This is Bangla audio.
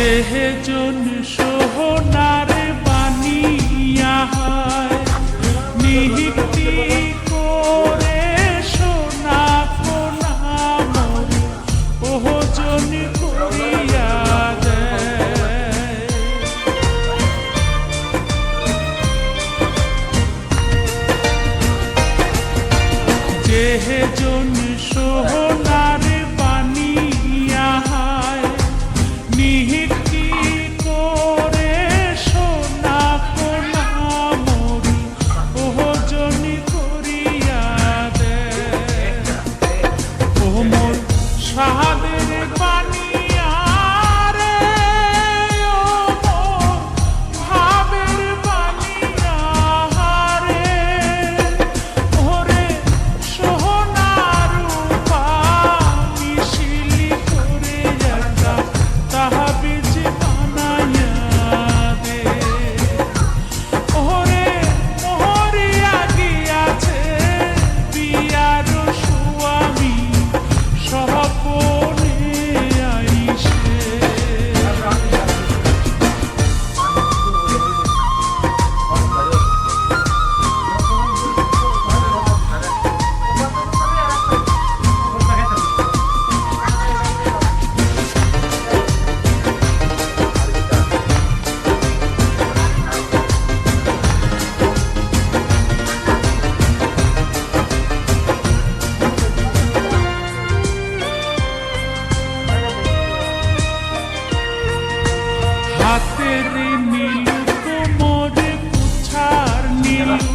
যেজন সোহনার বানিয়া হয় নিহিতি করে সোনা কোনা মোর ওজন করিয়া দেয়। যেজন সোহনার বানিয়া হয় নিহিতি করে সোনা কোনা মোর ওজন করিয়া দেয়। ও মোর সাহাদের বানিয়া রে, ও মোর ভাবের বানিয়া রে, ওরে সোহনা রূপা মিশিলি করে একটা তাহাবিজ বানাইয়া দে। ওরে মোহরিয়া গিয়াছে বিয়ার স্বামী স্বপনে আইসে। হাতের নীলু কোমরে কুছার নীলু